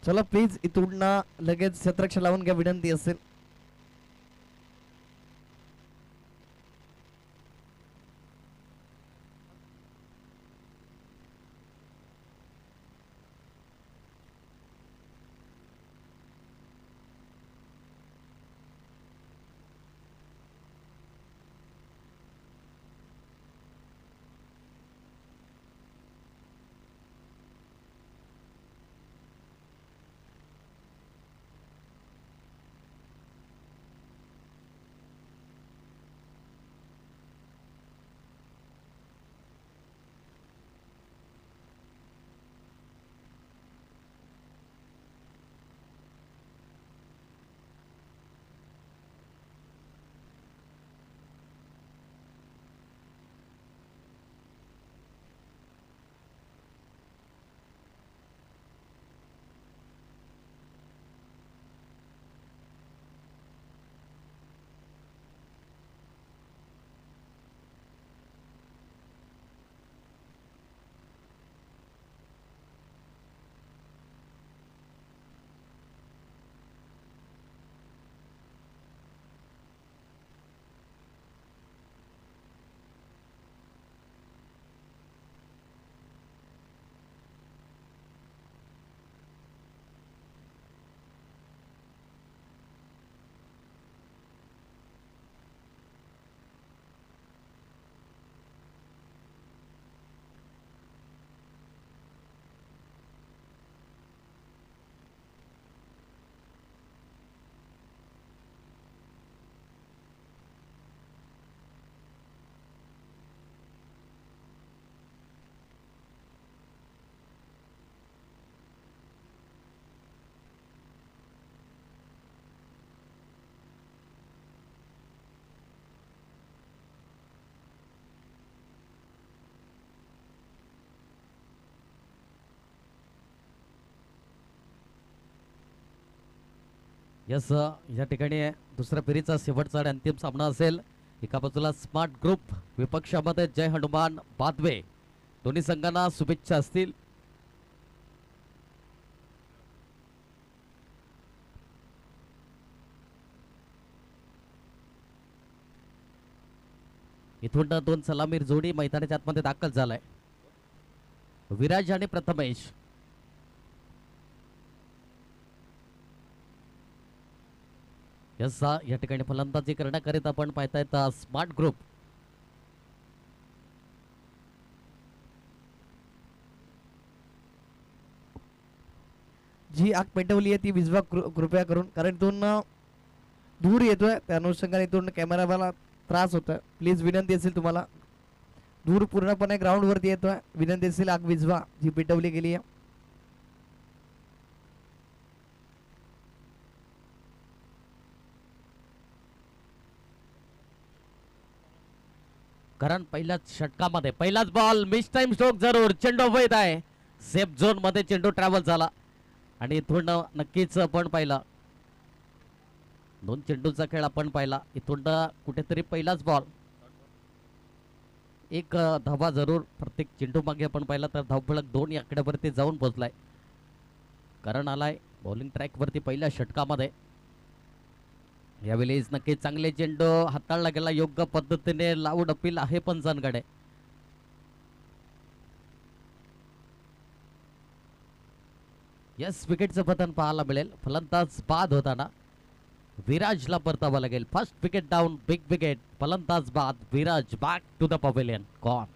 चला प्लीज इथून ना लगेच क्षेत्ररक्षण लावून घ्या विनंती असेल. यस या ठिकाणी दुसऱ्या फेरीचा शेवटचा आणि अंतिम सामना असेल. एका बाजूला स्मार्ट ग्रुप, विपक्षामध्ये जय हनुमान बादवे. दोन्ही संघांना शुभेच्छा असतील. इथून दोन सलामीर जोडी मैदानाच्या आतमध्ये दाखल झालाय. विराज आणि प्रथमेश. या ठिकाणी फलंदाजी करण्याकरिता आपण पाहतायत स्मार्ट ग्रुप. जी आग पेटवली आहे ती विझवा कृपया करून, कारण इथून धूर येतोय त्या अनुषंगाने इथून कॅमेराला त्रास होतोय. प्लीज विनंती असेल तुम्हाला, धूर पूर्णपणे ग्राउंड वरती येतोय, विनंती असेल आग विझवा जी पेटवली गेली आहे. कारण पहिल्याच षटकामध्ये पहिलाच बॉल मिस टाइम स्ट्रोक जरूर. चेंडू वैध आहे, सेफ झोन मध्ये चेंडू ट्रॅव्हल झाला आणि इथून नक्कीच आपण पाहिला दोन चेंडूचा खेळ आपण पाहिला. इथून कुठेतरी पहिलाच बॉल, एक धावा जरूर प्रत्येक चेंडू मागे आपण पाहिला तर धावफलक 2 या आकड्यावरती जाऊन पोहोचलाय. कारण आलाय बॉलिंग ट्रॅक वरती पहिल्या षटकामध्ये. यावेळेस नक्की चांगले चेंडू हाताळला गेला, योग्य पद्धतीने लावून अपील आहे पंचांकडे. यस विकेटचं पतन पाहायला मिळेल. फलंदाज बाद होताना विराजला परतावा लागेल. First wicket down, big wicket. फलंदाज बाद, Viraj back to the pavilion. Gone.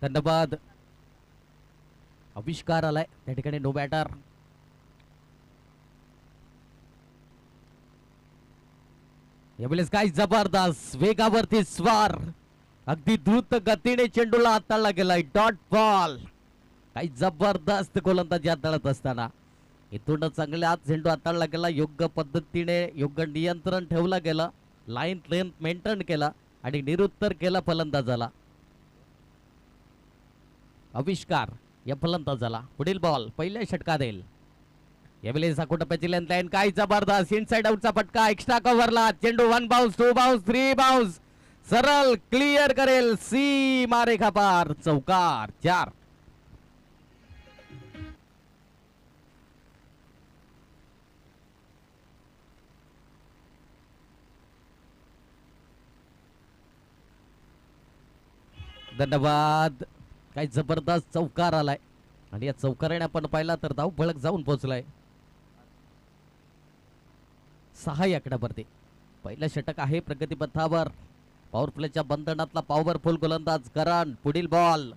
धन्यवाद. आविष्कार आलाय त्या ठिकाणी, नो बॅटर. यावेळेस काय जबरदस्त वेगावरती स्वार, अगदी द्रुत गतीने चेंडूला हाताळला गेलाय. Dot ball. काही जबरदस्त गोलंदाजी हाताळत असताना इथून चांगला झेंडू हाताळला गेला, योग्य पद्धतीने योग्य नियंत्रण ठेवलं गेलं, लाईन लेंथ मेंटेन केला आणि निरुत्तर केला फलंदाजाला. आविष्कार या फलंदाजाला पुढील बॉल पहिल्या षटका देईल. यावेळी साकोटप्याची लेंथ लाईन काय जबरदस्त इनसाइड आउटचा फटका, एक्स्ट्रा कव्हरला चेंडू 1 बाउन्स 2 बाउन्स 3 बाउन्स सरळ क्लिअर करेल सीमा रेखा पार, चौकार 4. धन्यवाद. काय जबरदस्त चौकार आलाय आणि या चौकाराने आपण पाहिला तर धाव फलक जाऊन पोहोचलाय 6 आकड्यावरती. पहिलं षटक आहे प्रगतीपथावर. पॉवर प्लेच्या बंधनातला पॉवरफुल गोलंदाज करण. पुढील बॉल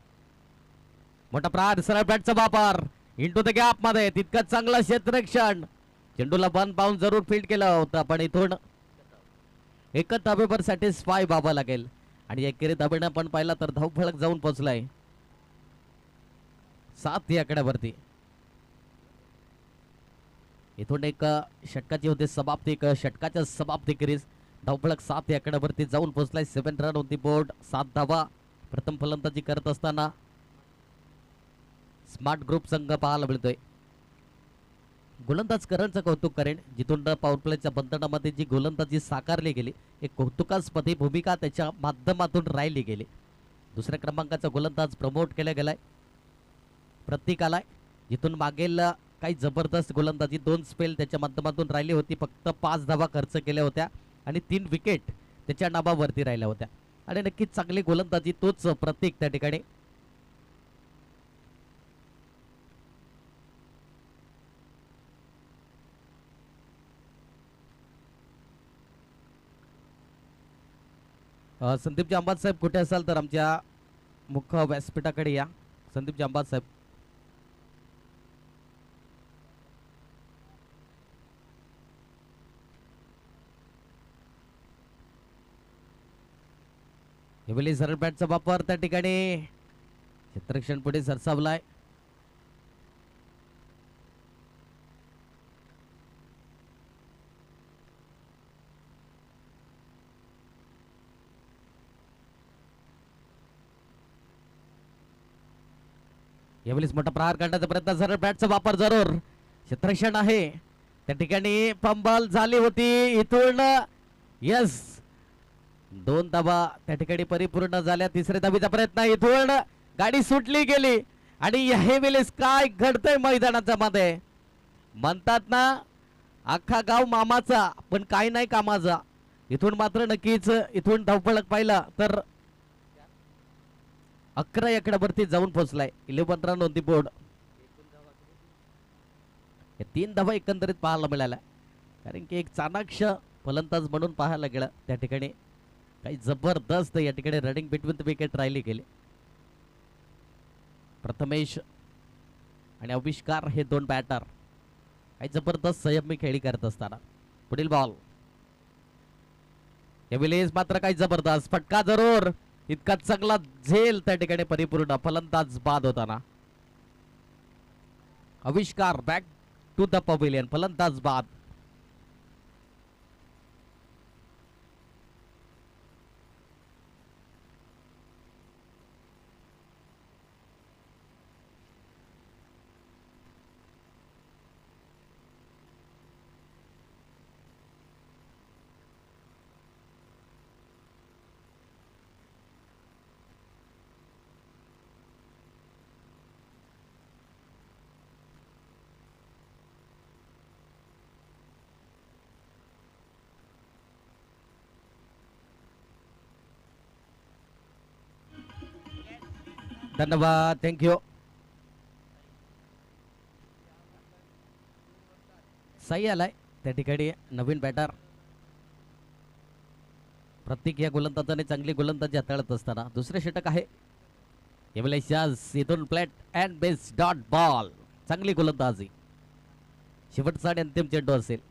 मोठा प्रार, सरळ बॅटचा वापर इंटू द गॅप मध्ये, तितकंच चांगलं क्षेत्ररक्षण. चेंडूला 1 बाउन्स जरूर फील्ड केलं होतं, पण इथून एकच धाबेवर सॅटिस्फाय व्हावं लागेल आणि एकेरी धाबेने आपण पाहिला तर धाव फलक जाऊन पोहोचलाय 7 आकड्यावरती. इथून एक षटकाची होते समाप्ती, एक षटकाच्या समाप्ती करीस धावफलक 7 आकड्यावरती जाऊन पोहोचलाय. 7 रन ऑन दी बोर्ड, 7 धावा. प्रथम फलंदाजी करत असताना स्मार्ट ग्रुप संघ पाहायला मिळतोय. गोलंदाज करणचं कौतुक करेन, जिथून पॉवर प्लेच्या बंधनामध्ये जी गोलंदाजी साकारली गेली, एक कौतुकास्पदी भूमिका त्याच्या माध्यमातून राहिली गेली. दुसऱ्या क्रमांकाचा गोलंदाज प्रमोट केला गेलाय, प्रतीक आलाय, जिथून मागेल काही जबरदस्त गोलंदाजी 2 स्पेल त्याच्या माध्यमातून राहिली होती. फक्त 5 धावा खर्च केल्या होत्या आणि 3 विकेट त्याच्या नावावरती राहिल्या होत्या आणि नक्कीच चांगली गोलंदाजी तोच प्रतीक त्या ठिकाणी. संदीपजी अंबाज साहेब कुठे असाल तर आमच्या मुख्य व्यासपीठाकडे या. संदीपजी अंबाज साहेब. यावेळी सरळ बॅटचा वापर त्या ठिकाणी क्षेत्ररक्षण पुढे सरसावलाय. यावेळेस मोठा प्रहार करण्याचा प्रयत्न, सरळ बॅटचा वापर जरूर, क्षेत्ररक्षण आहे त्या ठिकाणी. फंबल झाली होती इथून, यस 2 धावा त्या ठिकाणी परिपूर्ण झाल्या. तिसऱ्या धावीचा प्रयत्न, इथून गाडी सुटली गेली आणि हे वेळेस काय घडतंय मैदानाच्या मध्ये. म्हणतात ना अख्खा गाव मामाचा पण काय नाही कामाचा. इथून मात्र नक्कीच इथून धावफलक पाहिला तर 11 आकड्यावरती जाऊन पोहोचलाय. 11 रन ऑन दी बोर्ड. 3 धावा एकंदरीत पाहायला मिळाल्या, कारण की एक चाणाक्ष फलंदाज म्हणून पाहायला गेला त्या ठिकाणी. काही जबरदस्त या ठिकाणी रनिंग बिटवीन द विकेट राहिली गेली. प्रथमेश आणि आविष्कार हे 2 बॅटर काही जबरदस्त संयमी खेळी करत असताना. पुढील बॉल यावेळी मात्र काही जबरदस्त फटका जरूर, इतका चांगला झेल त्या ठिकाणी परिपूर्ण. फलंदाज बाद होताना आविष्कार बॅक टू द पवेलियन, फलंदाज बाद. धन्यवाद, थँक्यू. सही आलाय त्या ठिकाणी नवीन बॅटर प्रत्येक या गोलंदाजाने चांगली गोलंदाजी हाताळत असताना. दुसरे षटक आहे यावेळेस इथून plate and base dot ball, चांगली गोलंदाजी. शेवटचा आणि अंतिम चेंडू असेल.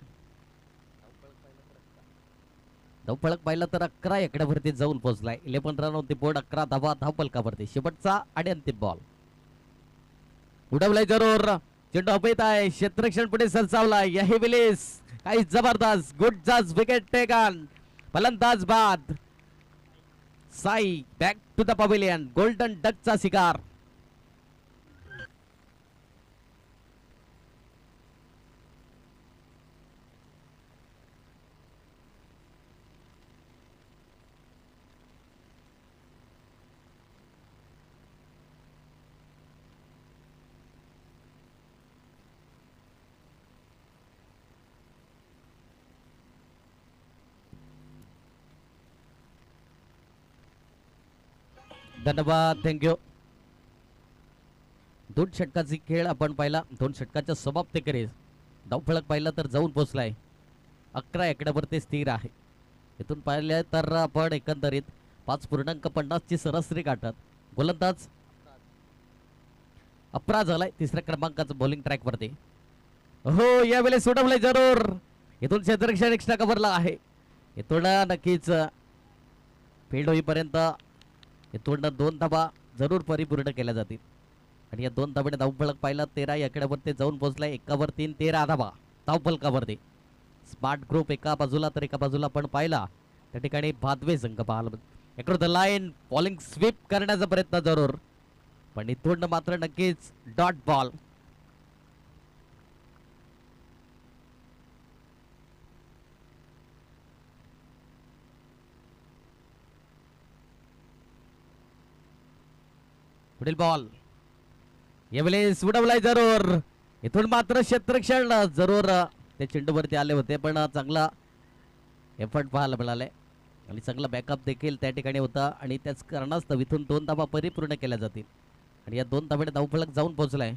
धावफलक पाहिलं तर 11 आकड्यावरती जाऊन पोहोचलाय. 11 रन ऑन दी बोर्ड, 11 धावा धावफलकावरती. शेवटचा आणि अंतिम बॉल उडवलाय जरूर, चेंडू अपेत आहे, क्षेत्ररक्षण पुढे सरसावला. यही विलीस काही जबरदस्त गुड जज विकेट टेकन. फलंदाज बाद. Sai back to the pavilion. Golden डकचा शिकार. धन्यवाद, थँक्यू. 2 षटकाची खेळ आपण पाहिला. 2 षटकाच्या समाप्तीकडे धावफलक पाहिला तर जाऊन पोहोचलाय. 11 एकड्यावरती स्थिर आहे. इथून पाहिले तर आपण एकंदरीत 5.50 ची सरासरी गाठत. गोलंदाज अपरा झालाय 3ऱ्या क्रमांकाचं बॉलिंग ट्रॅक वरती. हो यावेळेस सोडवलंय जरूर. इथून क्षेत्ररक्षण एक्स्ट्रा कव्हरला आहे. इथून नक्कीच फील्ड होईपर्यंत इथून 2 धाबा जरूर परिपूर्ण केल्या जातील. आणि या 2 धाब्याने धावफलक पाहिला 13 आकड्यावरती जाऊन पोहोचलाय. 1 वर 3 13 धाबा धावफलकावरती. स्मार्ट ग्रुप एका बाजूला तर एका बाजूला आपण पाहिला त्या ठिकाणी भादवे संघ पाहायला across the line bowling sweep करण्याचा प्रयत्न जरूर, पण इथून मात्र नक्कीच डॉट बॉल. पुढील बॉल यावेळेस उडवलाय जरूर. इथून मात्र क्षेत्ररक्षण जरूर ते चेंडूवरती आले होते, पण चांगला एफर्ट पाहायला मिळाले आणि चांगला बॅकअप देखील त्या ठिकाणी होता. आणि त्याच कारणास्तव इथून 2 धाबा परिपूर्ण केल्या जातील. आणि या 2 धाब्याने धावफलक जाऊन पोहोचलाय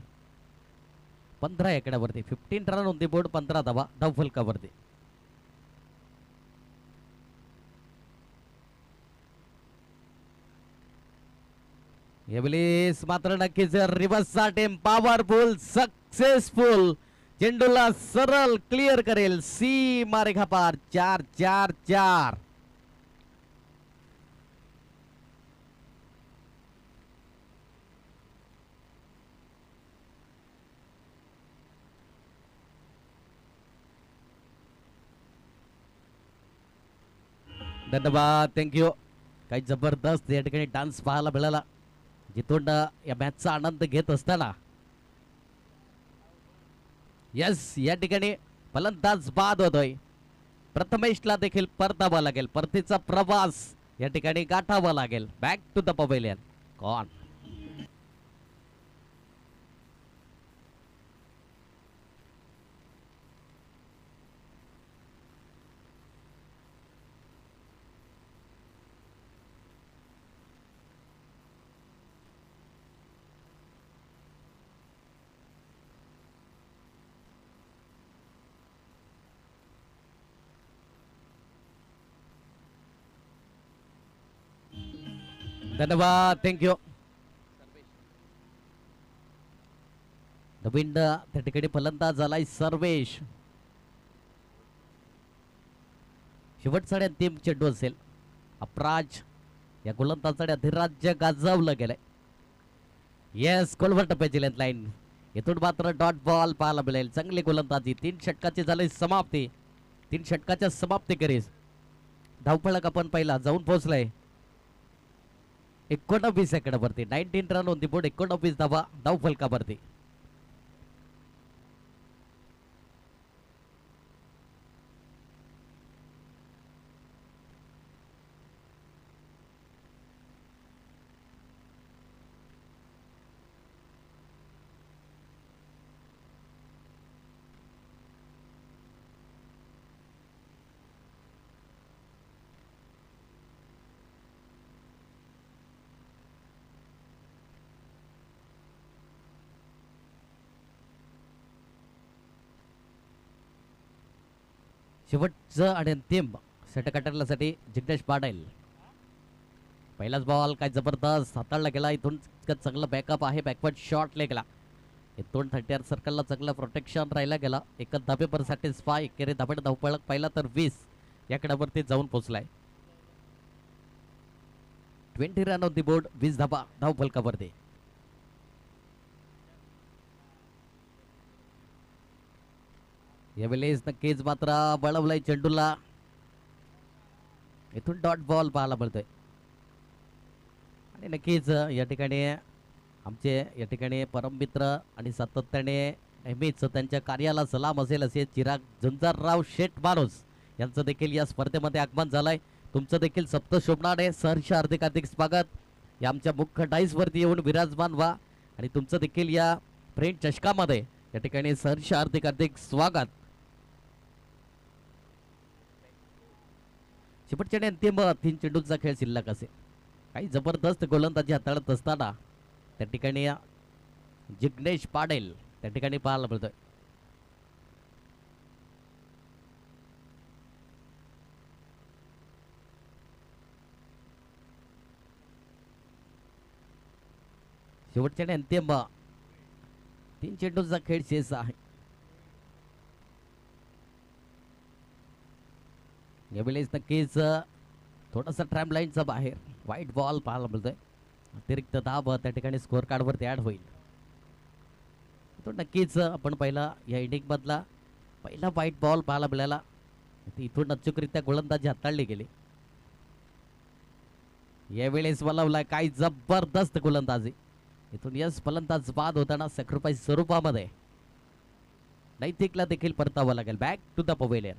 15 एकड्यावरती. 15 रन ऑन द बोर्ड, 15 धाबा धावफलकावरती. यावेळेस मात्र नक्कीच रिव्हर्सचा टेम पॉवरफुल सक्सेसफुल चेंडूला सरळ क्लिअर करेल. सी मारेगा पार. 4-4-4. धन्यवाद, थँक्यू. काही जबरदस्त या ठिकाणी डान्स पाहायला मिळाला जिथून या मॅचचा आनंद घेत असताना. यस या ठिकाणी फलंदाज बाद होतोय. प्रथमेशला देखील परतावा लागेल. परतीचा प्रवास या ठिकाणी गाठावा लागेल. Back to the pavilion. कॉन धन्यवाद, थँक्यू. नवीन त्या ठिकाणी फलंदाज झालाय सर्वेश. शेवटचा अंतिम चेंडू असेल. अपराज या गोलंदाजाने अधिराज्य गाजवलं गेलंय. येस गोलवर टप्प्याची लेंथ लाईन. इथून मात्र डॉट बॉल पाहायला मिळेल. चांगली गोलंदाजी. 3 षटकाची झाली समाप्ती. 3 षटकाच्या समाप्तीखेरीज धावफलक आपण पहिला जाऊन पोहोचलाय 19 सेकंदावरती. 19 रन ऑन द बोर्ड. 19 धावा धावफलकावरती. शेवटचं आणि अंतिम षटक करण्यासाठी जिग्नेश पाटील. पहिलाच बॉल काय जबरदस्त हाताळला गेला. इथून चांगला बॅकअप आहे. बॅकवर्ड शॉट ले गेला. इथून 30 सर्कलला चांगला प्रोटेक्शन राहिला गेला. एक धाबे पर सॅटिस्फाय. एकेरी धाबे धावफलक पाहिला तर 20 या कडावरती जाऊन पोहोचलाय. 20 रन ऑन द बोर्ड. 20 धाबा धावफलकावरती. यावेळेस नक्कीच मात्र बळवलाय चेंडूला. इथून डॉट बॉल पाहायला मिळतोय. आणि नक्कीच या ठिकाणी आमचे या ठिकाणी परममित्र आणि सातत्याने नेहमीच त्यांच्या कार्याला सलाम असेल असे चिराग झुंजारराव शेठ माणूस यांचं देखील या स्पर्धेमध्ये आगमन झालंय. तुमचं देखील सप्त शोभनाने सहर्ष हार्दिक हार्दिक स्वागत. या आमच्या मुख्य डाईस वरती येऊन विराजमान व्हा आणि तुमचं देखील या फ्रेंड चषकामध्ये या ठिकाणी सहर्ष हार्दिक हार्दिक स्वागत. शेवटच्या आणि अंतिम 3 चेंडूंचा खेळ शिल्लक असेल. काही जबरदस्त गोलंदाजी हाताळत असताना त्या ठिकाणी जिग्नेश पाडेल त्या ठिकाणी पाहायला मिळतोय. शेवटच्या आणि अंतिम 3 चेंडूंचा खेळ शेष आहे. यावेळेस नक्कीच थोडासा ट्रॅम लाईनचा बाहेर वाईट बॉल पाहायला मिळतोय. अतिरिक्त दाब त्या ठिकाणी स्कोअर कार्डवरती ॲड होईल. तो नक्कीच आपण पहिला या इनिंग मधला पहिला वाईट बॉल पाहायला मिळाला. इथून अचूकरित्या गोलंदाजी हाताळली गेली. यावेळेस बोलावलाय काय जबरदस्त गोलंदाजी. इथून यस फलंदाज बाद होताना सॅक्रिफाईस स्वरूपामध्ये नैतिकला देखील परतावं लागेल. Back to the pavilion.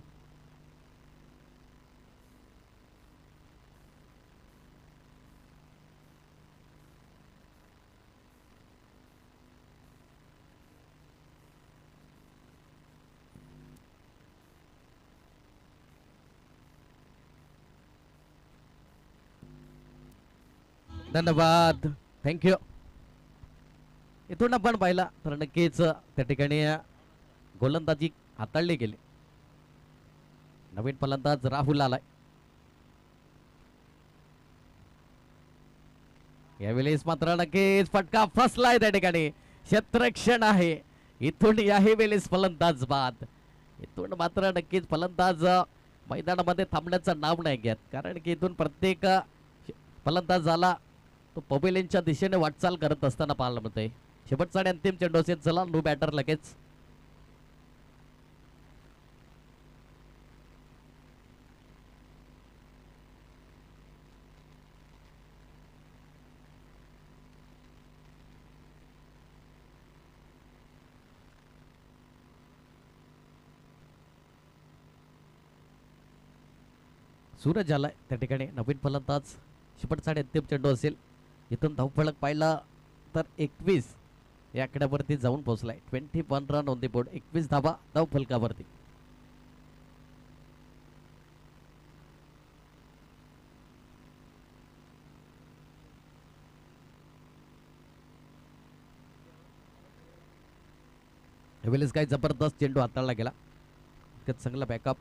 धन्यवाद, थँक्यू. इथून आपण पाहिला तर नक्कीच त्या ठिकाणी गोलंदाजी हाताळली गेली. नवीन फलंदाज राहुल आलाय. यावेळेस मात्र नक्कीच फटका फसलाय त्या ठिकाणी. क्षेत्ररक्षण आहे. इथून याही वेळेस फलंदाज बाद. इथून मात्र नक्कीच फलंदाज मैदानामध्ये थांबण्याचं नाव नाही घेत. कारण की इथून प्रत्येक फलंदाज झाला तो पवेलियनच्या दिशेने वाटचाल करत असताना पाहायला मिळतंय. शेवटचा आणि अंतिम चेंडू असेल. चला नो बॅटर लगेच. सूरज आलाय त्या ठिकाणी नवीन फलंदाज. शेवटचा आणि अंतिम चेंडू असेल. इथून धावफलक पाहिला तर 21 या आकड्यावरती जाऊन पोहोचलाय. 21 रन ऑन द बोर्ड. 21 धावा धावफलकावरती. यावेळेस काही जबरदस्त चेंडू हाताळला गेला. इतकं चांगला बॅकअप.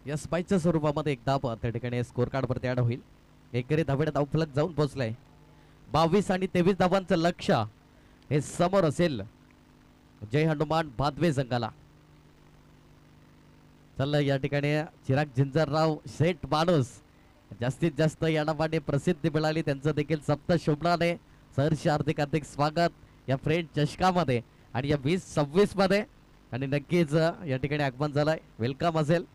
या स्पाईकच्या स्वरूपामध्ये एक धाव त्या ठिकाणी स्कोअर कार्डवरती ॲड होईल. एकरी धावेड धावफलक जाऊन पोहोचलाय. 22 आणि 23 धावांचं लक्ष्य हे समोर असेल जय हनुमान भादवे संघाला. चल या ठिकाणी चिराग झुंजारराव शेठ माणूस जास्तीत जास्त या नावाने प्रसिद्धी मिळाली. त्यांचं देखील सप्त शोभनाने सहर्ष हार्दिक हार्दिक स्वागत या फ्रेंड चषकामध्ये आणि या 2026 मध्ये. आणि नक्कीच या ठिकाणी आगमन झालंय. वेलकम असेल.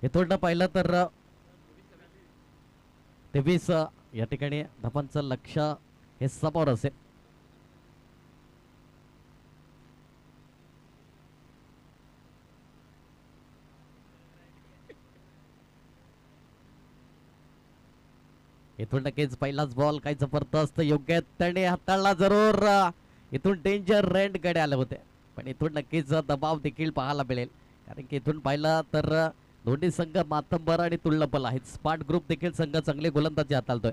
इथून पाहिलं तर 23 या ठिकाणी धपांचं लक्ष हे समोर असेल. इथून नक्कीच पहिलाच बॉल काही जबरदस्त योग्य त्याने हाताळला जरूर. इथून डेंजर रेंड कडे आले होते पण इथून नक्कीच दबाव देखील पाहायला मिळेल कारण की इथून पाहिलं तर दोन्ही संघ मातंबर आणि तुल्यबल आहेत. स्मार्ट ग्रुप देखील संघ चांगले गोलंदाजी हाताळतोय.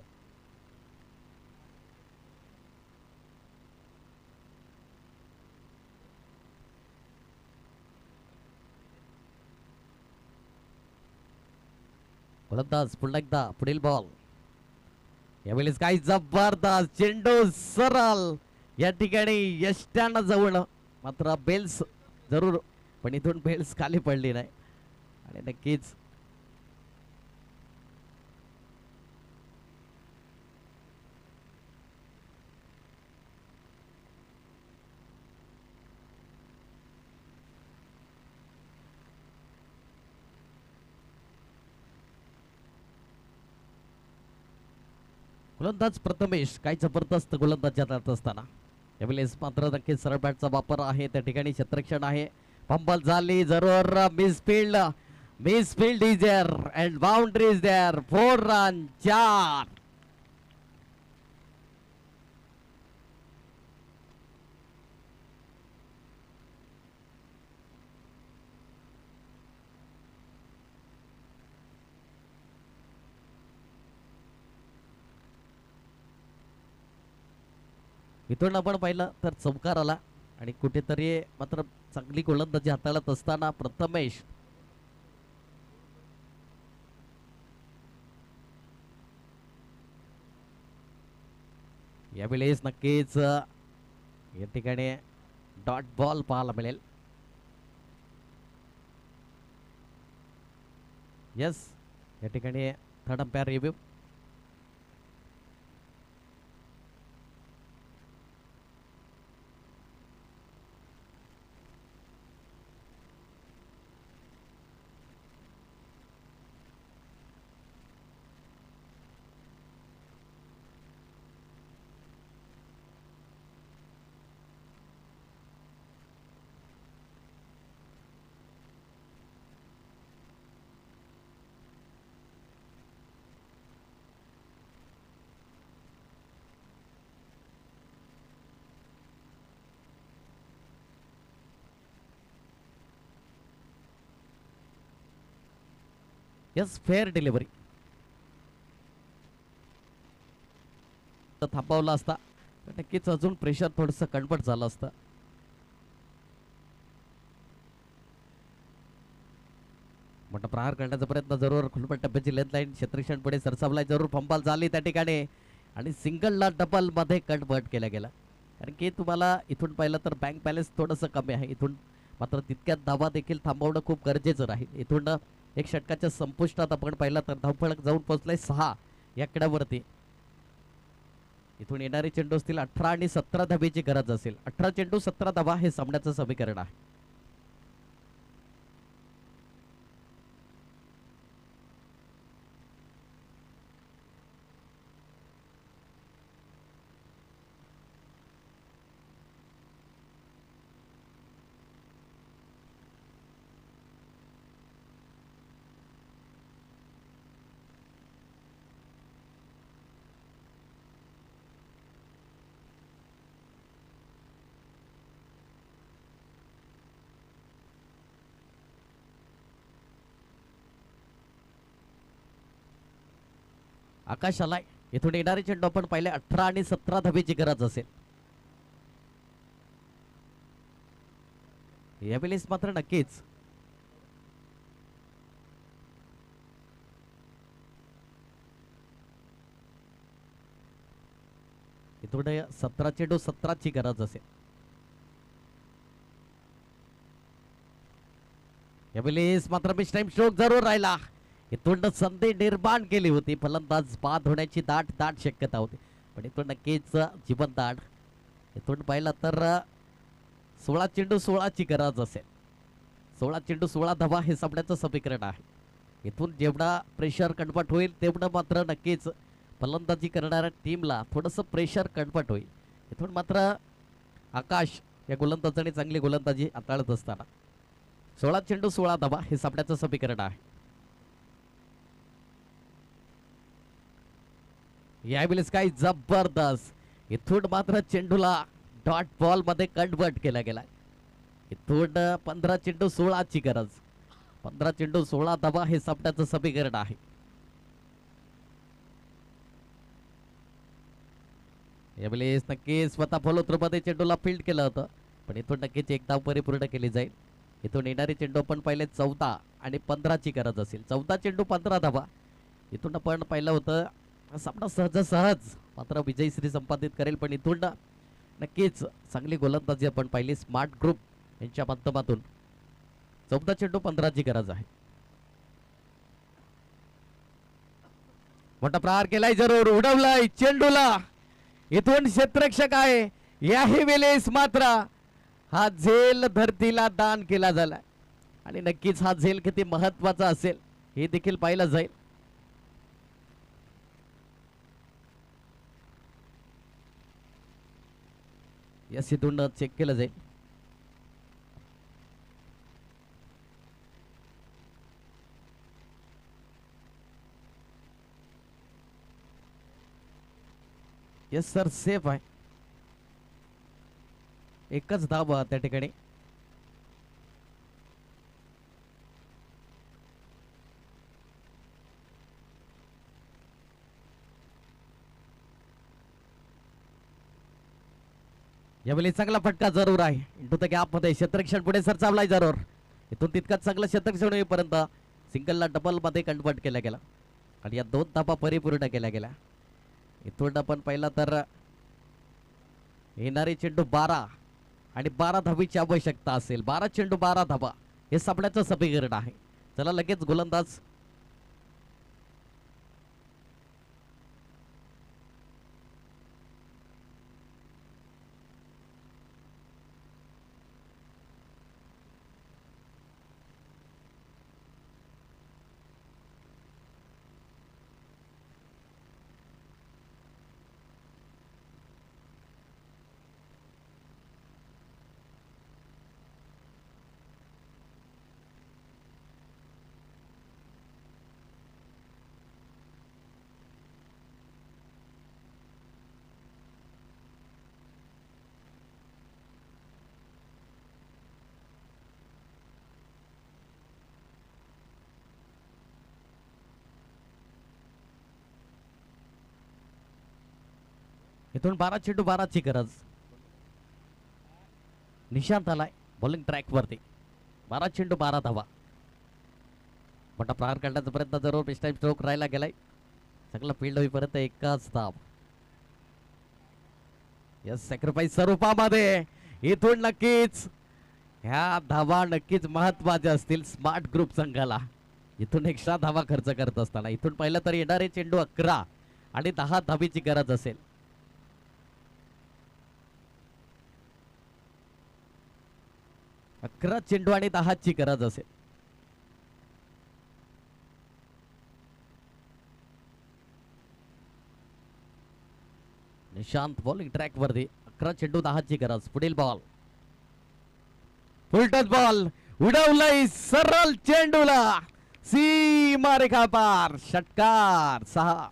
गोलंदाज पुन्हा एकदा पुढील बॉल. यावेळेस काही जबरदस्त चेंडू सरळ या ठिकाणी यष्ट्यानं जवळ मात्र बेल्स जरूर पण इथून बेल्स खाली पडली नाही आणि नक्कीच गोलंदाज प्रथमेश काय जबरदस्त गोलंदाजी हाताळत असताना यावेळेस मात्र नक्कीच सरळ बॅटचा वापर आहे. त्या ठिकाणी क्षेत्ररक्षण आहे. फंबल झाली जरूर. Misfield is there and boundary is there. 4 run 4. इथून आपण पाहिलं तर चौकार आला आणि कुठेतरी मात्र चांगली गोलंदाजी हाताळत असताना प्रथमेश यावेळेस नक्कीच या ठिकाणी डॉट बॉल पाहायला मिळेल. यस या ठिकाणी third umpire review. Yes fair delivery थांबवला असता तर नक्कीच अजून प्रेशर थोडंसं कन्वर्ट झालं असतं. मोठा प्रहार करण्याचा प्रयत्न जरूर. खुलपट टप्प्याची लेंथ लाईन क्षेत्ररक्षण पुढे सरसावलाय जरूर. फंबल झाली त्या ठिकाणी आणि सिंगलला डबल मध्ये कन्वर्ट केला गेला कारण की तुम्हाला इथून पाहिलं तर बँक बॅलन्स थोडंसं कमी आहे. इथून मात्र तितक्यात धावा देखील थांबवणं खूप गरजेचं राहील. इथून एक षटकाच्या संपुष्टात आपण पाहिलं तर धावफलक जाऊन पोहोचलाय 6 या आकड्यावरती. इथून येणारे चेंडू असतील 18 आणि 17 धावेची गरज असेल. 18 चेंडू 17 धावा हे सामन्याचं समीकरण आहे. आकाश आलाय. इथून येणारे चेंडू आपण पाहिले 18 आणि 17 धावेची गरज असेल. यावेळेस मात्र नक्कीच इथून 17 चेंडू 17 ची गरज असेल. यावेळेस मात्र मिस टाइम स्ट्रोक जरूर राहिला. इथून संधी निर्माण केली होती. फलंदाज बाद होण्याची दाट शक्यता होती पण इथून नक्कीच जीवन दाट. इथून पाहिलं तर 16 चेंडू 16 ची गरज असेल. 16 चेंडू 16 धावा हे सामन्याचं समीकरण आहे. इथून जेवढा प्रेशर कन्वर्ट होईल तेवढं मात्र नक्कीच फलंदाजी करणाऱ्या टीमला थोडंसं प्रेशर कन्वर्ट होईल. इथून मात्र आकाश या गोलंदाजाने चांगली गोलंदाजी हाताळत असताना 16 चेंडू 16 धावा हे सामन्याचं समीकरण आहे. यावेळेस काय जबरदस्त इथून मात्र चेंडूला डॉट बॉल मध्ये कन्वर्ट केला गेला. इथून 15 चेंडू 16 ची गरज. 15 चेंडू 16 धावा हे सामन्याचं समीकरण आहे. यावेळेस नक्कीच स्वतः फॉलो थ्रू मध्ये चेंडूला फील्ड केलं होतं, पण इथून नक्कीच एक धाव परिपूर्ण केली जाईल. इथून येणारी चेंडू आपण पहिले 14 आणि 15 ची गरज असेल. 14 चेंडू 15 धावा. इथून आपण पाहिलं होतं सामना सहज मात्र विजयश्री संपादित करेल, पण इथून नक्कीच चांगली गोलंदाजी आपण पाहिली स्मार्ट ग्रुप यांच्या माध्यमातून. 14 चेंडू 15 ची गरज आहे. मोठा प्रहार केलाय, जरूर उडवलाय चेंडूला. इथून क्षेत्ररक्षक आहे. याही वेळेस मात्र हा झेल धरतीला दान केला झाला आणि नक्कीच हा झेल किती महत्वाचा असेल हे देखील पाहिलं जाईल. या इथून चेक केलं जाईल. येस सर, सेफ आहे. एकच धाव त्या ठिकाणी. यावेळी चांगला फटका जरूर आहे. इंटू द गॅप मध्ये क्षेत्ररक्षण पुढे सरसावलाय जरूर. इथून तितकाच चांगलं क्षेत्ररक्षण होईपर्यंत सिंगलला डबल मध्ये कन्वर्ट केला गेला आणि या 2 धावा परिपूर्ण केल्या गेल्या. इथून आपण पाहिलं तर येणारे चेंडू 12 आणि 12 धावीची आवश्यकता असेल. 12 चेंडू 12 धावा हे सामन्याचं समीकरण आहे. चला लगेच गोलंदाज इथून 12 चेंडू 12 ची गरज. निशांत आलाय बॉलिंग ट्रॅक वरती. 12 चेंडू 12 धावा. मोठा प्रहार काढण्याचा प्रयत्न जरूर बेस्ट टाइम स्ट्रोक राहिला गेलाय. चांगला फील्ड होईपर्यंत एकच धाव. यस, सॅक्रिफाईस स्वरूपामध्ये इथून नक्कीच ह्या धावा नक्कीच महत्वाच्या असतील स्मार्ट ग्रुप संघाला. इथून एक्स्ट्रा धावा खर्च करत असताना इथून पाहिलं तर येणारे चेंडू 11 आणि 10 धावीची गरज असेल. 11 चेंडू आणि 10 ची गरज असेल. निशांत बॉलिंग ट्रॅक वरती. 11 चेंडू 10 ची गरज. पुढील बॉल फुलटच बॉल उडवलाय सरळ चेंडूला सीमा रेखा पार. षटकार 6.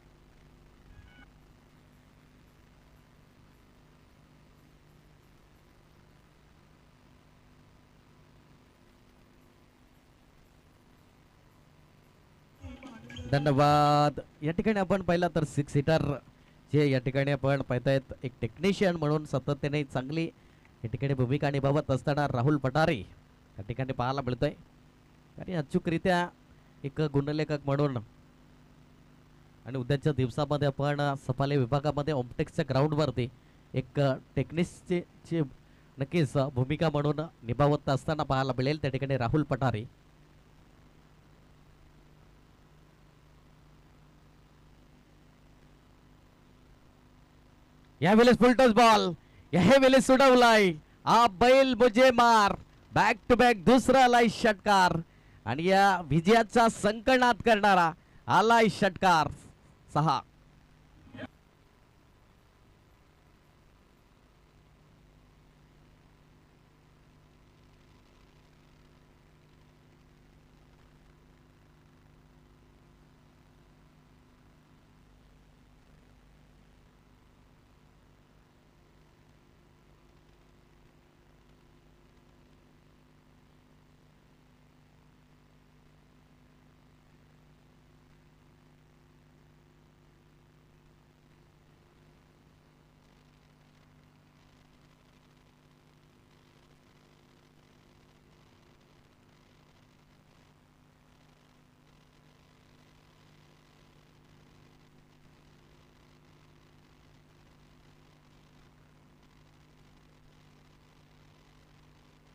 धन्यवाद. या ठिकाणी आपण पाहिलं तर 6 हिटर जे या ठिकाणी आपण पाहतायत एक टेक्निशियन म्हणून सातत्याने चांगली या ठिकाणी भूमिका निभावत असताना राहुल पठारे या ठिकाणी पाहायला मिळतोय आणि अचूकरित्या एक गुणलेखक म्हणून आणि उद्याच्या दिवसामध्ये आपण सफाले विभागामध्ये ओमटेक्सच्या ग्राउंडवरती एक टेक्निसची नक्कीच भूमिका म्हणून निभावत असताना पाहायला मिळेल त्या ठिकाणी राहुल पठारे. यावेळेस फुलटॉस बॉल यावेळेस उडवलाय. आप बैल मुझे मार. बॅक टू बॅक दुसरा लाई षटकार आणि या विजयाचा संकलनात करणारा आलाय षटकार 6.